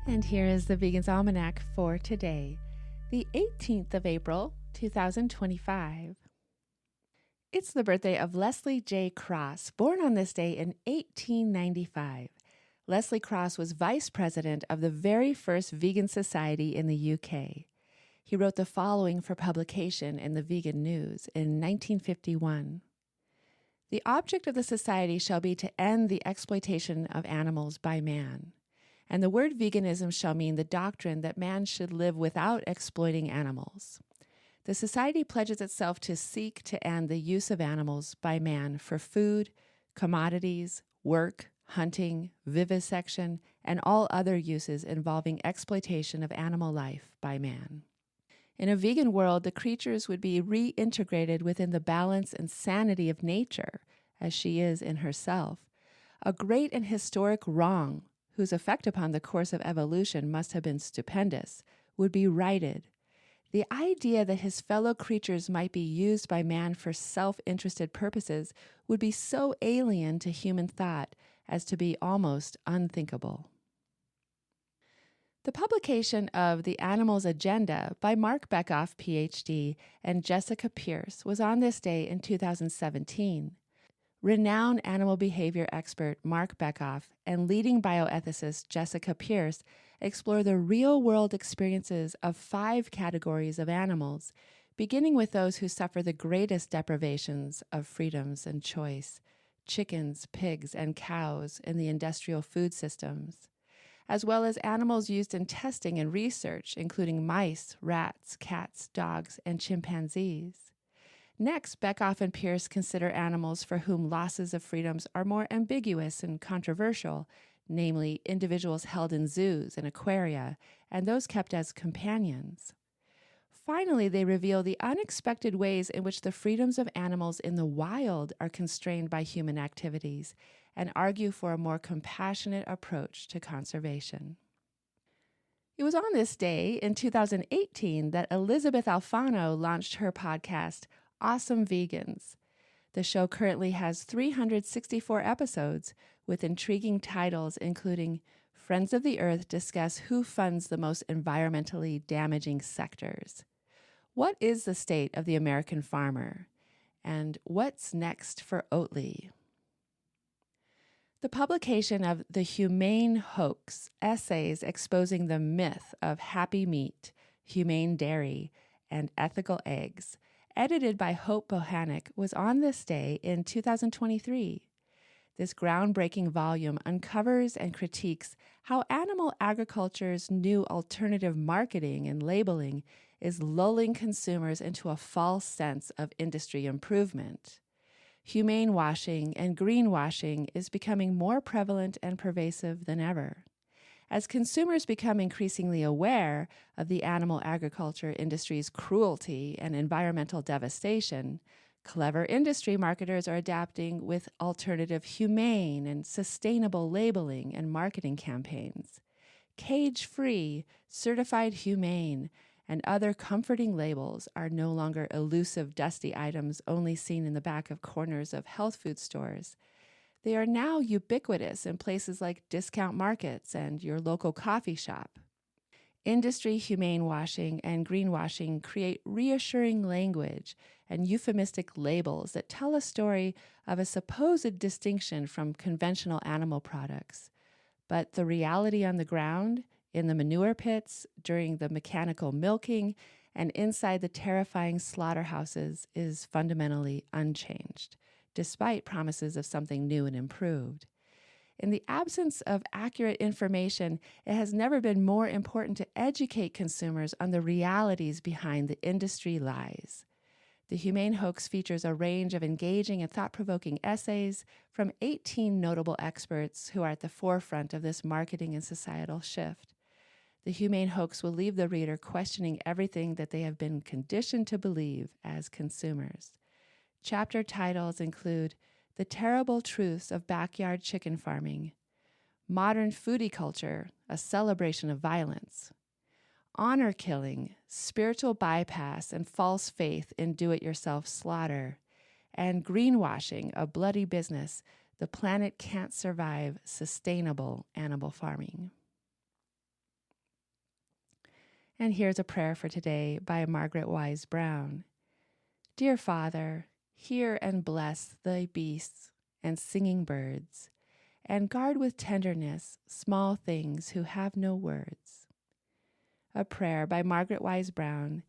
And here is the Vegan's Almanac for today, the 18th of April, 2025. It's the birthday of Leslie J. Cross, born on this day in 1895. Leslie Cross was vice president of the very first vegan society in the UK. He wrote the following for publication in the Vegan News in 1951. The object of the society shall be to end the exploitation of animals by man. And the word veganism shall mean the doctrine that man should live without exploiting animals. The society pledges itself to seek to end the use of animals by man for food, commodities, work, hunting, vivisection, and all other uses involving exploitation of animal life by man. In a vegan world, the creatures would be reintegrated within the balance and sanity of nature, as she is in herself. A great and historic wrong, whose effect upon the course of evolution must have been stupendous, would be righted. The idea that his fellow creatures might be used by man for self-interested purposes would be so alien to human thought as to be almost unthinkable. The publication of The Animal's Agenda by Marc Bekoff, Ph.D., and Jessica Pierce was on this day in 2017. Renowned animal behavior expert Marc Bekoff and leading bioethicist Jessica Pierce explore the real-world experiences of 5 categories of animals, beginning with those who suffer the greatest deprivations of freedoms and choice, chickens, pigs, and cows in the industrial food systems, as well as animals used in testing and research, including mice, rats, cats, dogs, and chimpanzees. Next, Bekoff and Pierce consider animals for whom losses of freedoms are more ambiguous and controversial, namely individuals held in zoos and aquaria, and those kept as companions. Finally, they reveal the unexpected ways in which the freedoms of animals in the wild are constrained by human activities, and argue for a more compassionate approach to conservation. It was on this day in 2018 that Elysabeth Alfano launched her podcast, Awesome Vegans. The show currently has 364 episodes with intriguing titles including Friends of the Earth discuss who funds the most environmentally damaging sectors, What is the state of the American farmer, and What's next for Oatly? The publication of The Humane Hoax, essays exposing the myth of happy meat, humane dairy, and ethical eggs, edited by Hope Bohanec, was on this day in 2023. This groundbreaking volume uncovers and critiques how animal agriculture's new alternative marketing and labeling is lulling consumers into a false sense of industry improvement. Humane washing and greenwashing is becoming more prevalent and pervasive than ever. As consumers become increasingly aware of the animal agriculture industry's cruelty and environmental devastation, clever industry marketers are adapting with alternative humane and sustainable labeling and marketing campaigns. Cage-free, certified humane, and other comforting labels are no longer elusive, dusty items only seen in the back of corners of health food stores. They are now ubiquitous in places like discount markets and your local coffee shop. Industry humane washing and greenwashing create reassuring language and euphemistic labels that tell a story of a supposed distinction from conventional animal products. But the reality on the ground, in the manure pits, during the mechanical milking, and inside the terrifying slaughterhouses is fundamentally unchanged, despite promises of something new and improved. In the absence of accurate information, it has never been more important to educate consumers on the realities behind the industry lies. The Humane Hoax features a range of engaging and thought-provoking essays from 18 notable experts who are at the forefront of this marketing and societal shift. The Humane Hoax will leave the reader questioning everything that they have been conditioned to believe as consumers. Chapter titles include The Terrible Truths of Backyard Chicken Farming, Modern Foodie Culture, a Celebration of Violence, Honor Killing, Spiritual Bypass and False Faith in Do-It-Yourself Slaughter, and Greenwashing, a Bloody Business, The Planet Can't Survive Sustainable Animal Farming. And here's a prayer for today by Margaret Wise Brown. Dear Father, hear and bless thy beasts and singing birds, and guard with tenderness small things who have no words. A prayer by Margaret Wise Brown.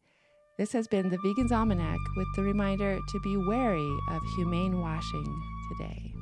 This has been the Vegan's Almanac with the reminder to be wary of humane washing today.